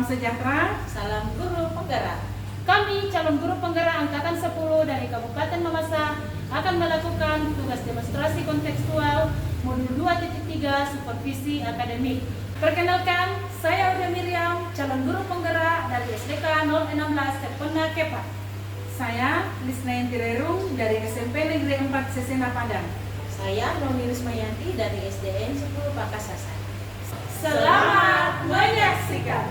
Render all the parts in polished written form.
sejahtera. Salam guru penggerak. Kami calon guru penggerak Angkatan 10 dari Kabupaten Mamasa akan melakukan tugas demonstrasi kontekstual modul 2.3 supervisi akademik. Perkenalkan, saya Uda Miriam, calon guru penggerak dari SDK 016 Tepena Kepa. Saya Lisna Yantirerung dari SMP Negeri 4 Sesena Padang. Saya Noni Rismayanti dari SDN 10 Pakasasan. Selamat menyaksikan.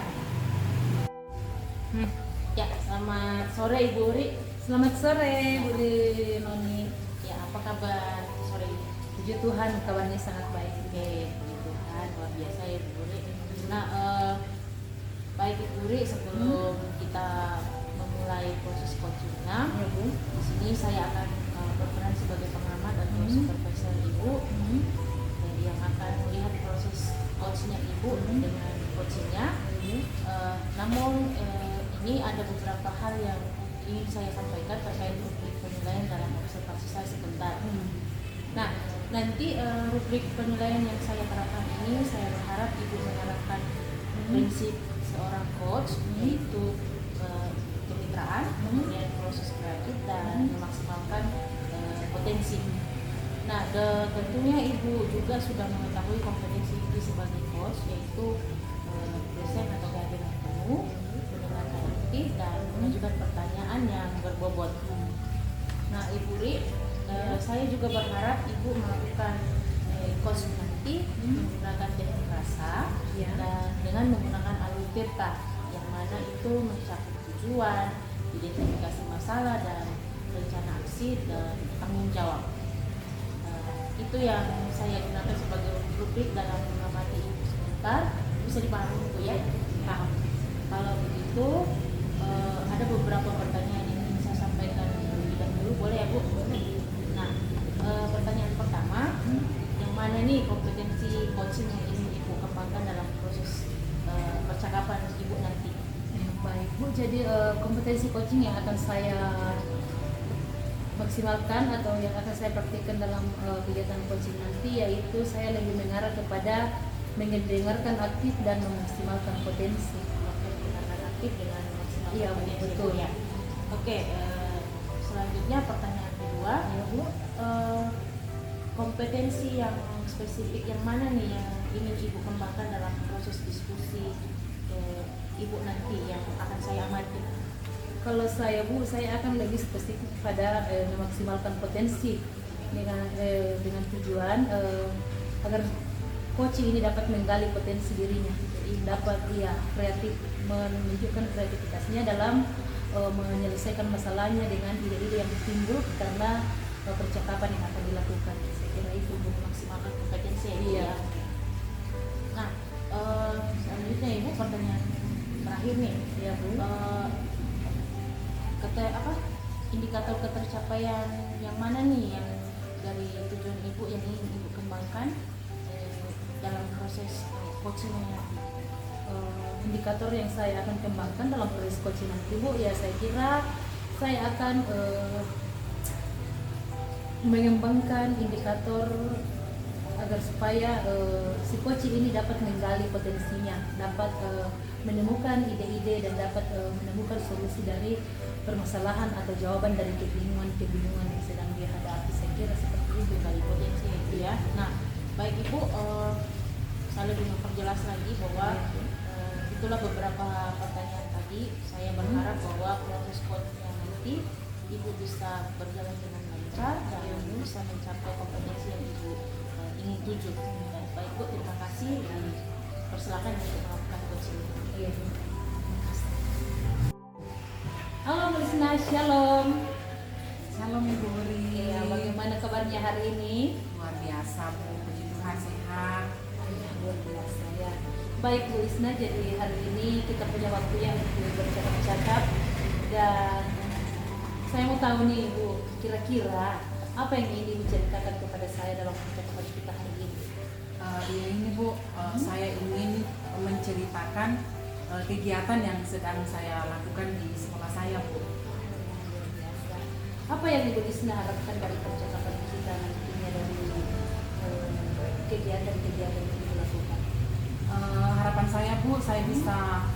Ya, selamat sore Ibu Uri. Selamat sore, Bu Noni. Ya, apa kabar sore ini? Puji Tuhan, kabarnya sangat baik. Oke, puji Tuhan, luar biasa ya Ibu Uri. Nah, baik Ibu Uri, sebelum kita memulai proses coachingnya, Ya, Bu. di sini saya akan berperan sebagai pengamat atau supervisor Ibu yang akan melihat proses coachingnya Ibu dengan coachingnya. Namun ini ada beberapa hal yang ingin saya sampaikan terkait rubrik penilaian dalam observasi saya sebentar. Nah, nanti rubrik penilaian yang saya terapkan ini, saya berharap Ibu menerapkan prinsip seorang coach, yaitu kemitraan, kemudian proses kreatif dan memaksimalkan potensi. Nah, tentunya Ibu juga sudah mengetahui kompetensi Ibu sebagai coach, yaitu present atau kehadiran penuh, mendengarkan aktif dan mengajukan pertanyaan yang berbobot. Nah, Ibu Ri, saya juga berharap Ibu melakukan coach nanti menggunakan teknik rasa dan dengan menggunakan alur tirta, yang mana itu mencakup tujuan, identifikasi masalah dan rencana aksi dan tanggung jawab. Itu yang saya gunakan sebagai rubrik dalam mengamati Ibu sebentar. Bisa dipahami Bu ya? Paham. Kalau begitu ada beberapa pertanyaan yang ingin saya sampaikan terlebih dahulu, boleh ya Bu? Nah, pertanyaan pertama, yang mana nih kompetensi coaching yang ingin Ibu kembangkan dalam proses percakapan Ibu nanti? Baik, Bu. Jadi kompetensi coaching yang akan saya maksimalkan atau yang akan saya praktikkan dalam kegiatan coaching nanti, yaitu saya lebih mengarah kepada mendengarkan aktif dan memaksimalkan potensi. Mendengarkan aktif dengan memaksimalkan Iya, potensi, betul. Bu, ya. Oke, selanjutnya pertanyaan kedua, Ya, Bu. kompetensi yang spesifik yang mana nih yang ingin Ibu kembangkan dalam proses diskusi Ibu nanti yang akan saya amati? Kalau saya, Bu, saya akan lebih spesifik pada memaksimalkan potensi dengan tujuan agar coaching ini dapat menggali potensi dirinya, dapat kreatif, menunjukkan kreativitasnya dalam menyelesaikan masalahnya dengan ide-ide yang timbul karena percakapan yang akan dilakukan. Saya kira itu Untuk memaksimalkan kompetensi ya, Ibu, Iya. ya. Nah, selanjutnya Ibu, pertanyaan terakhir nih. ya, Bu. Indikator ketercapaian yang mana nih yang dari tujuan Ibu yang ingin Ibu kembangkan dalam proses coachingnya? Indikator yang saya akan kembangkan dalam proses coaching nanti, Bu, ya saya kira saya akan mengembangkan indikator agar supaya si coaching ini dapat menggali potensinya, dapat menemukan ide-ide dan dapat menemukan solusi dari permasalahan atau jawaban dari kebingungan yang sedang dihadapi. Saya kira seperti itu. Menggali potensi itu ya. Nah, baik Ibu, saya lebih memperjelas lagi bahwa itulah beberapa pertanyaan tadi. Saya berharap bahwa proses coachingnya nanti Ibu bisa berjalan dengan lancar dan bisa mencapai kompetensi yang Ibu ingin tuju. Dan baik Bu, terima kasih dan persilakan untuk melakukan coaching. Iya. Halo Melisna, shalom. Shalom Ibu Uri. Ya, bagaimana kabarnya hari ini? Luar biasa Bu, puji Tuhan sehat. Ya, luar biasa ya. Baik Bu Isna, jadi hari ini kita punya waktu yang untuk bercakap-cakap dan saya mau tahu nih Bu, kira-kira apa yang ingin Ibu ceritakan kepada saya dalam percakapan kita hari ini? Ini Bu, saya ingin menceritakan kegiatan yang sedang saya lakukan di sekolah saya Bu. Luar biasa. Apa yang Ibu Isna harapkan dari percakapan kita nantinya dari kegiatan-kegiatan yang Ibu lakukan? Harapan saya Bu, saya bisa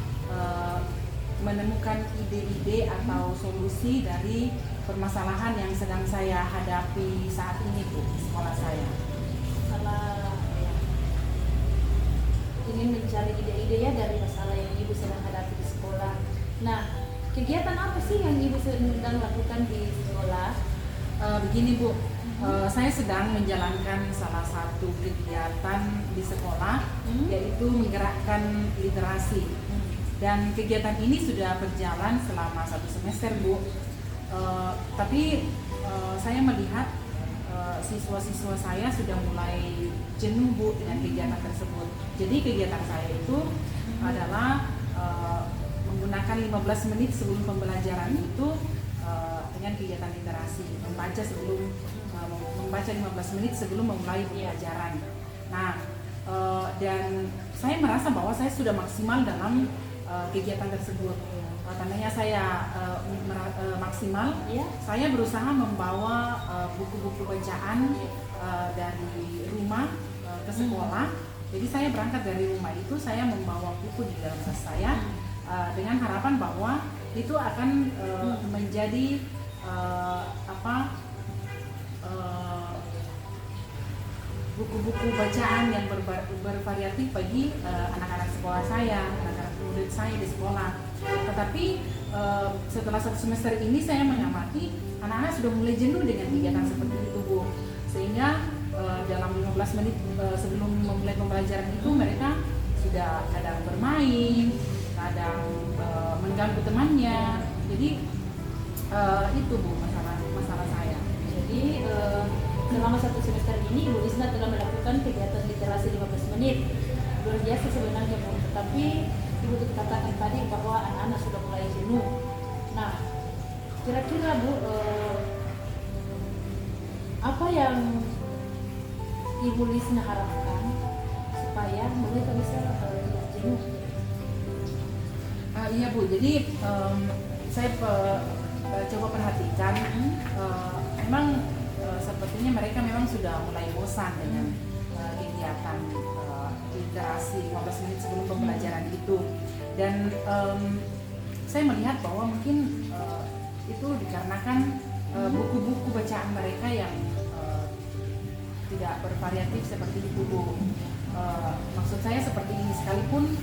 menemukan ide-ide atau solusi dari permasalahan yang sedang saya hadapi saat ini Bu di sekolah saya. Salah ya. Ingin mencari ide-ide ya dari masalah yang ibu sedang hadapi di sekolah. Nah, kegiatan apa sih yang ibu sedang lakukan di sekolah? Begini Bu, saya sedang menjalankan salah satu kegiatan di sekolah, yaitu menggerakkan literasi. Dan kegiatan ini sudah berjalan selama 1 semester Bu. Tapi saya melihat siswa-siswa saya sudah mulai jenuh Bu dengan kegiatan tersebut. Jadi kegiatan saya itu adalah menggunakan 15 menit sebelum pembelajaran itu dengan kegiatan literasi, membaca 15 menit sebelum memulai pembelajaran. Nah, dan saya merasa bahwa saya sudah maksimal dalam kegiatan tersebut. Tandanya saya maksimal. Saya berusaha membawa buku-buku bacaan dari rumah ke sekolah. Jadi saya berangkat dari rumah itu, saya membawa buku di dalam tas saya dengan harapan bahwa itu akan menjadi buku-buku bacaan yang bervariatif bagi anak-anak sekolah saya, anak-anak murid saya di sekolah. Tetapi setelah 1 semester ini saya mengamati anak-anak sudah mulai jenuh dengan kegiatan seperti itu Bu. Sehingga dalam 15 menit sebelum memulai pembelajaran itu mereka sudah kadang bermain, kadang mengganggu temannya. Jadi itu Bu masalah saya. Jadi selama 1 semester ini Bu Lisna telah melakukan kegiatan literasi 15 menit. Luar biasa sebenarnya Bu, tetapi Ibu katakan tadi bahwa anak-anak sudah mulai jenuh. Nah, kira-kira Bu, apa yang Ibu Lisna harapkan supaya mereka bisa tidak jenuh? Iya Bu, jadi saya coba perhatikan, memang sepertinya mereka memang sudah mulai bosan dengan kegiatan literasi 15 menit sebelum pembelajaran itu. Dan saya melihat bahwa mungkin itu dikarenakan buku-buku bacaan mereka yang tidak bervariatif seperti itu Bu. Maksud saya seperti ini, sekalipun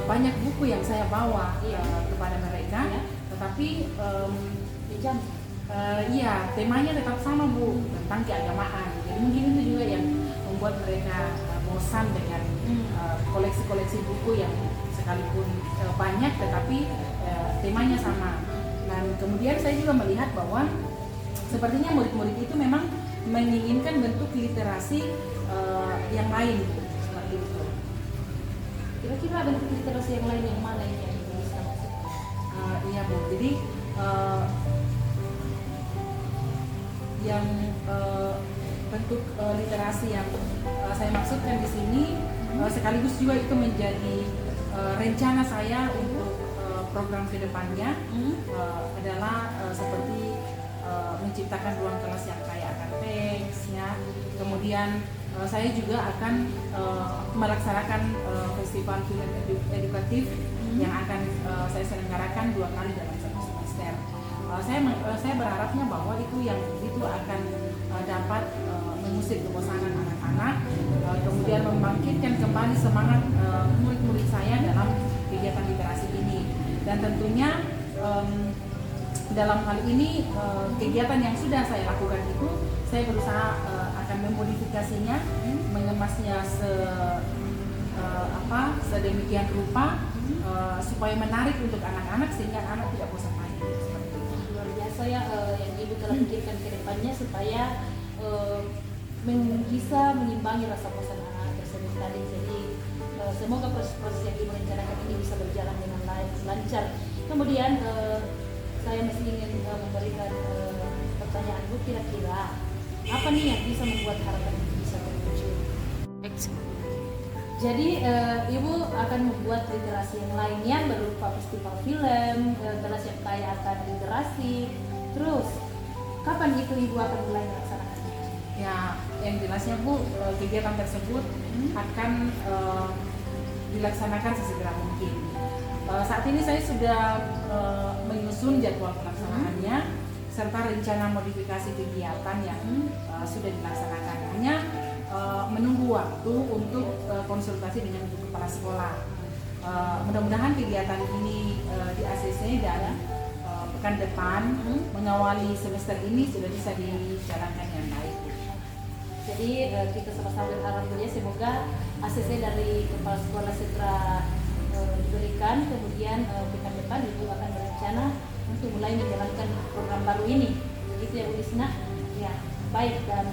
banyak buku yang saya bawa kepada mereka, tetapi iya, temanya tetap sama Bu, tentang keagamaan. Jadi mungkin itu juga yang membuat mereka bosan dengan koleksi-koleksi buku yang sekalipun banyak tetapi temanya sama. Dan kemudian saya juga melihat bahwa sepertinya murid-murid itu memang menginginkan bentuk literasi yang lain Bu, seperti itu. Kira-kira bentuk literasi yang lain yang mana ini yang bisa maksud? Iya Bu, jadi yang bentuk literasi yang saya maksudkan di sini sekaligus juga itu menjadi rencana saya untuk program kedepannya adalah seperti menciptakan ruang kelas yang kaya akan teks ya. Kemudian saya juga akan melaksanakan festival film edukatif yang akan saya selenggarakan 2 kali dalam 1 semester. Saya berharapnya bahwa itu akan dapat mengusir kebosanan anak-anak, kemudian membangkitkan kembali semangat murid-murid saya dalam kegiatan literasi ini. Dan tentunya dalam hal ini kegiatan yang sudah saya lakukan itu saya berusaha akan memodifikasinya, mengemasnya sedemikian rupa supaya menarik untuk anak-anak sehingga anak tidak bosan lagi. Luar biasa ya yang Ibu telah pikirkan ke depannya supaya bisa mengimbangi rasa bosan anak-anak tersebut tadi. Jadi semoga proses yang Ibu rencanakan ini bisa berjalan dengan lancar. Kemudian saya masih ingin memberikan pertanyaan Bu, kira-kira apa nih yang bisa membuat harapan itu bisa terwujud? Jadi Ibu akan membuat literasi yang lainnya berupa festival film, kelas yang kaya akan literasi. Terus kapan itu Ibu akan mulai melaksanakannya? Ya, yang jelasnya Bu, kegiatan tersebut akan dilaksanakan sesegera mungkin. Saat ini saya sudah menyusun jadwal pelaksanaannya serta rencana modifikasi kegiatan yang sudah dilaksanakan. Hanya menunggu waktu untuk konsultasi dengan ibu kepala sekolah. Mudah-mudahan kegiatan ini di ACC dan pekan depan mengawali semester ini sudah bisa dijalankan dengan baik. Jadi kita sama-sama berharap ya semoga ACC dari kepala sekolah segera diberikan, kemudian pekan depan Ibu akan berencana untuk mulai menjalankan program baru ini. Begitu ya Bu Lisna? Ya, baik. Dan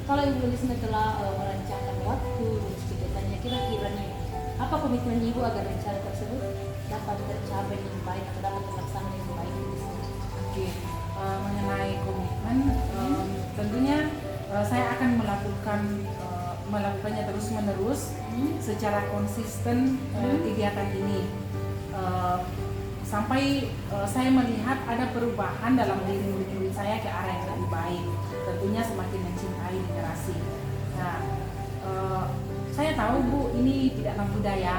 kalau Ibu Lisna telah merancangkan waktu kegiatannya, kira-kira nih apa komitmen Ibu agar rencana tersebut dapat tercapai dengan baik atau dapat terlaksana dengan baik Bu Lisna? Oke, mengenai komitmen, tentunya saya akan melakukannya terus-menerus secara konsisten kegiatan ini sampai saya melihat ada perubahan dalam diri murid-murid saya ke arah yang lebih baik, tentunya semakin mencintai literasi. Nah, saya tahu Bu, ini tidaklah mudah ya,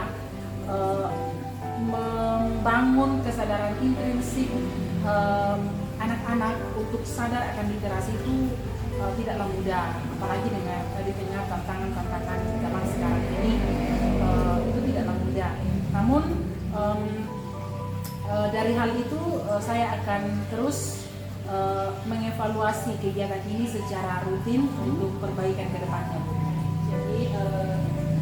membangun kesadaran intrinsik anak-anak untuk sadar akan literasi itu tidaklah mudah, apalagi dengan di tengah tantangan-tantangan zaman sekarang ini, itu tidaklah mudah. Namun dari hal itu saya akan terus mengevaluasi kegiatan ini secara rutin untuk perbaikan ke depannya. Jadi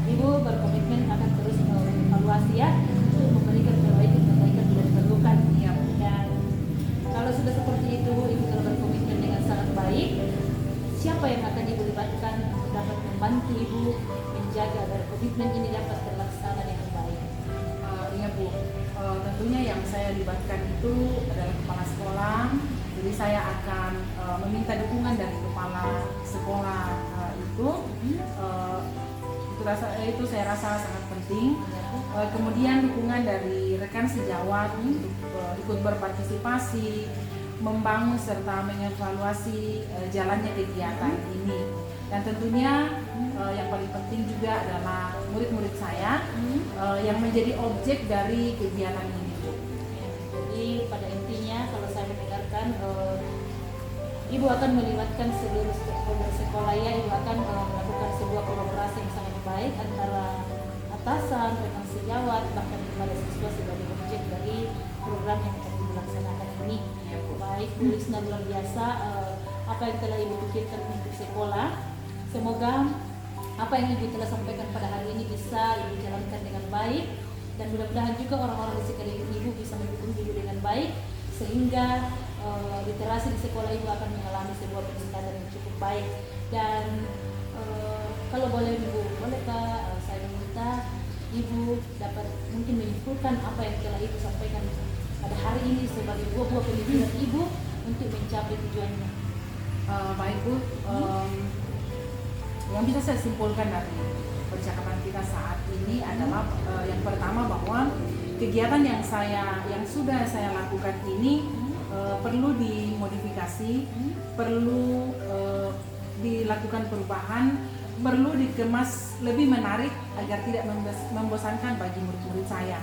Ibu berkomitmen akan terus mengevaluasi ya untuk memberikan perbaikan bila diperlukan. Ya. Dan kalau sudah seperti itu Ibu telah berkomitmen dengan sangat baik, siapa yang akan Ibu libatkan untuk dapat membantu Ibu menjaga agar komitmen ini dapat terlaksana dengan baik? Iya Bu, tentunya yang saya libatkan itu adalah kepala sekolah. Jadi saya akan meminta dukungan dari kepala sekolah itu saya rasa sangat penting. Kemudian dukungan dari rekan sejawat untuk ikut berpartisipasi, membangun serta mengevaluasi jalannya kegiatan ini. Dan tentunya yang paling penting juga adalah murid-murid saya yang menjadi objek dari kegiatan ini. Jadi pada intinya kalau saya mendengarkan Ibu akan melibatkan seluruh stakeholder sekolah ya, Ibu akan melakukan sebuah kolaborasi yang sangat baik antara atasan, rekan sejawat, bahkan kepada siswa sebagai objek dari program yang akan dilaksanakan ini. Baik, Bu Lisna, luar biasa apa yang telah Ibu pikirkan untuk sekolah. Semoga apa yang Ibu telah sampaikan pada hari ini bisa Ibu jalankan dengan baik, dan mudah-mudahan juga orang-orang di sekeliling Ibu bisa mendukung Ibu dengan baik sehingga literasi di sekolah Ibu akan mengalami sebuah peningkatan yang cukup baik. Dan kalau boleh Ibu, bolehkah saya meminta Ibu dapat mungkin menyimpulkan apa yang telah Ibu sampaikan pada hari ini sebagai buah-buah pemikiran Ibu untuk mencapai tujuannya? Baik Bu, yang bisa saya simpulkan dari percakapan kita saat ini adalah yang pertama bahwa kegiatan yang sudah saya lakukan ini perlu dimodifikasi, perlu dilakukan perubahan, perlu dikemas lebih menarik agar tidak membosankan bagi murid-murid saya.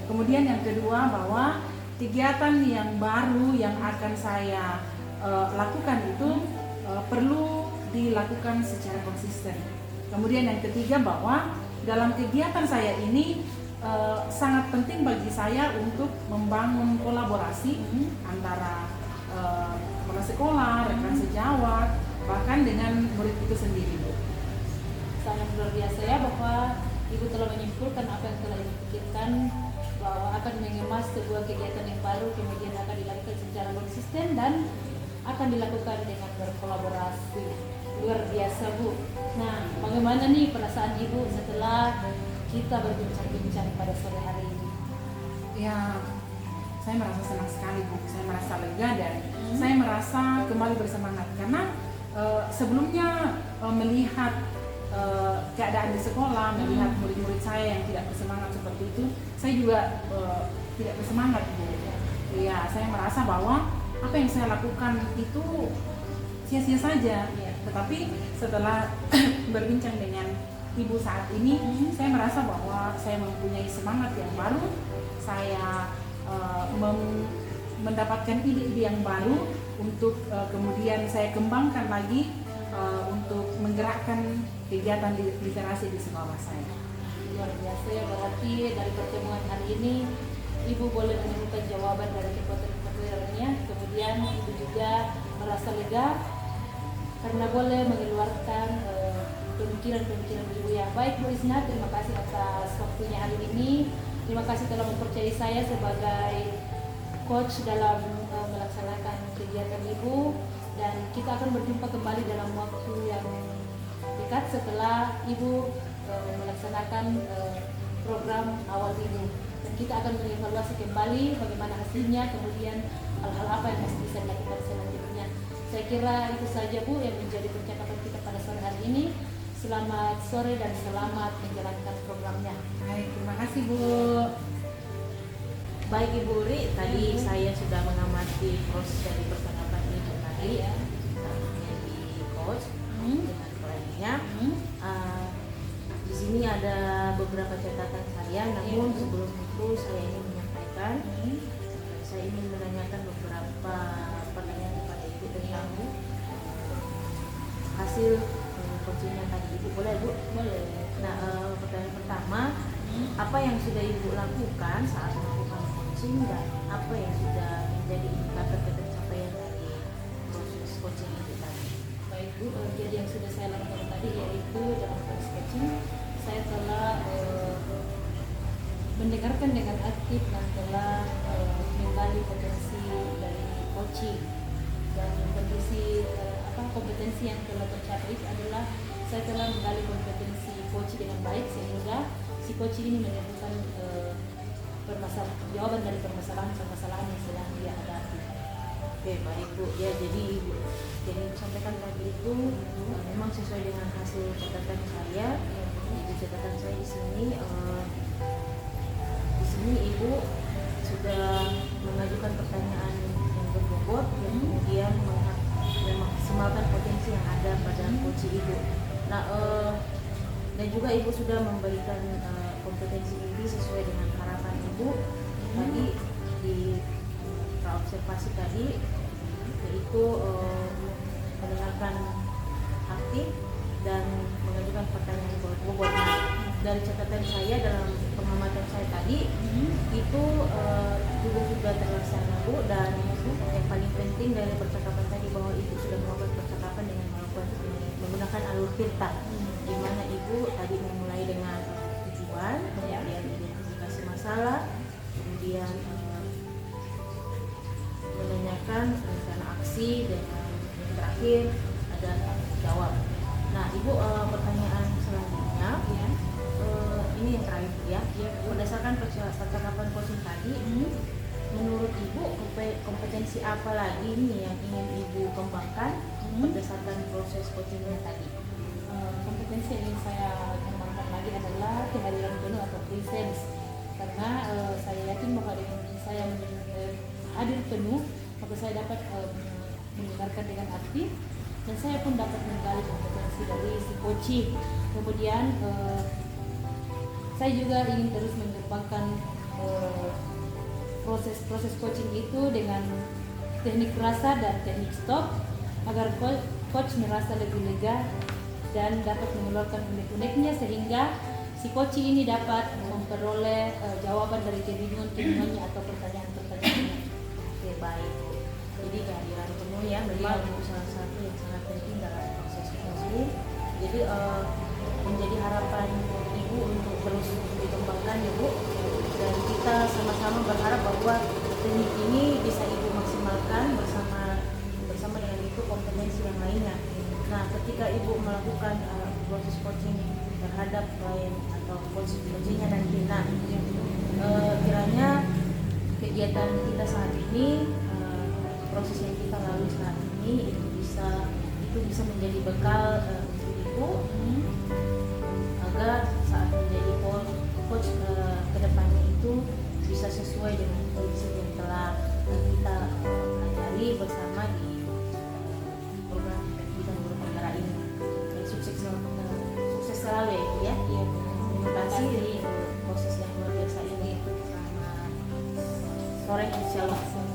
Kemudian yang kedua bahwa kegiatan yang baru yang akan saya lakukan itu perlu dilakukan secara konsisten. Kemudian yang ketiga bahwa dalam kegiatan saya ini sangat penting bagi saya untuk membangun kolaborasi antara kepala sekolah, rekan sejawat, bahkan dengan murid itu sendiri. Sangat luar biasa ya bahwa Ibu telah menyimpulkan apa yang telah Ibu pikirkan, bahwa akan mengemas sebuah kegiatan yang baru, kemudian akan dilakukan secara konsisten dan akan dilakukan dengan berkolaborasi. Luar biasa Bu. Nah, bagaimana nih perasaan Ibu setelah kita berbincang-bincang pada sore hari ini? Ya, saya merasa senang sekali Bu. Saya merasa lega dan saya merasa kembali bersemangat karena sebelumnya melihat keadaan di sekolah, melihat murid-murid saya yang tidak bersemangat seperti itu, saya juga tidak bersemangat Bu. Ya, saya merasa bahwa apa yang saya lakukan itu sia-sia saja. Tetapi setelah berbincang dengan ibu saat ini, saya merasa bahwa saya mempunyai semangat yang baru, saya mendapatkan ide-ide yang baru untuk kemudian saya kembangkan lagi untuk menggerakkan kegiatan literasi di sekolah saya. Luar biasa ya, berarti dari pertemuan hari ini Ibu boleh menemukan jawaban dari kekhawatirannya, kemudian Ibu juga merasa lega karena boleh mengeluarkan pemikiran-pemikiran Ibu yang baik. Bu Isna, terima kasih atas waktunya hari ini. Terima kasih telah mempercayai saya sebagai coach dalam melaksanakan kegiatan Ibu, dan kita akan berjumpa kembali dalam waktu yang dekat setelah Ibu melaksanakan program awal Ibu, dan kita akan mengevaluasi kembali bagaimana hasilnya, kemudian hal-hal apa yang masih bisa dilakukan selanjutnya. Saya kira itu saja Bu yang menjadi percakapan kita pada sore hari ini. Selamat sore dan selamat menjalankan programnya. Baik, terima kasih Bu. Baik Ibu Uri, tadi saya sudah mengamati proses dari percakapan Ibu tadi menjadi coach dengan kliennya. Di sini ada beberapa catatan saya, namun sebelum itu saya ingin menyampaikan, saya ingin menanyakan beberapa pertanyaan kepada Ibu tentang hasil coachingnya tadi. Ibu boleh Bu? Boleh. Nah, pertanyaan pertama, apa yang sudah Ibu lakukan saat melakukan coaching dan apa yang sudah menjadi indikator pencapaian dari proses coaching itu tadi? Baik Bu, jadi yang sudah saya lakukan tadi yaitu dalam proses coaching saya telah mendengarkan dengan aktif dan telah menggali potensi dari coaching, dan kondisi kompetensi yang telah tercapai adalah saya telah menggali kompetensi coaching dengan baik sehingga si coaching ini menemukan jawaban dari permasalahan yang sedang dia hadapi. Oke, baik Bu. Ya, jadi Ibu yang sampaikan tadi itu memang sesuai dengan hasil catatan saya. Jadi catatan saya di sini Ibu sudah mengajukan pertanyaan yang berbobot dan kemudian memaksimalkan potensi yang ada pada coaching Ibu. Nah, dan juga Ibu sudah memberikan kompetensi ini sesuai dengan harapan Ibu tadi di observasi tadi, yaitu mendengarkan aktif dan mengajukan pertanyaan bobot. Dari catatan saya, dalam pengamatan saya tadi itu juga sudah terlaksana Bu, dan yang paling penting dari percakapan tadi bahwa Ibu sudah melakukan percakapan dengan menggunakan alur Tirta, di mana Ibu tadi memulai dengan tujuan, kemudian identifikasi masalah, kemudian menanyakan rencana aksi, dan yang terakhir ada jawab. Nah Ibu, pertanyaan selanjutnya ini yang terakhir ya. Berdasarkan percakapan coaching tadi, menurut Ibu kompetensi apa lagi nih yang ingin Ibu kembangkan berdasarkan proses coachingnya tadi? Kompetensi yang ingin saya kembangkan lagi adalah kehadiran penuh atau presence, karena saya yakin bahwa dengan saya hadir penuh maka saya dapat mendengarkan dengan aktif, dan saya pun dapat menggali kompetensi dari si coaching. Kemudian saya juga ingin terus mengembangkan proses coaching itu dengan teknik rasa dan teknik stop agar coach merasa lebih lega dan dapat mengeluarkan unek-uneknya sehingga si coaching ini dapat memperoleh jawaban dari kebingungannya atau pertanyaan-pertanyaannya. Oke, baik. Jadi kehadiran penuh ya memang itu salah satu yang sangat penting dalam proses coaching. Jadi menjadi harapan Ibu untuk terus dikembangkan ya Bu, dan kita sama-sama berharap bahwa teknik ini bisa Ibu maksimalkan bersama dengan itu kompetensi yang lainnya. Nah, ketika Ibu melakukan proses coaching terhadap klien atau coachingnya nanti, kiranya kegiatan kita saat ini, proses yang kita lalui saat ini itu bisa menjadi bekal untuk Ibu agar saat menjadi coach ke depannya itu bisa sesuai dengan kondisi yang telah kita pelajari bersama di program kita berpenggerak ini. Dan sukses selalu ya Bu ya. Iya, Terima kasih untuk proses yang luar biasa ini. Selamat sore insya Allah.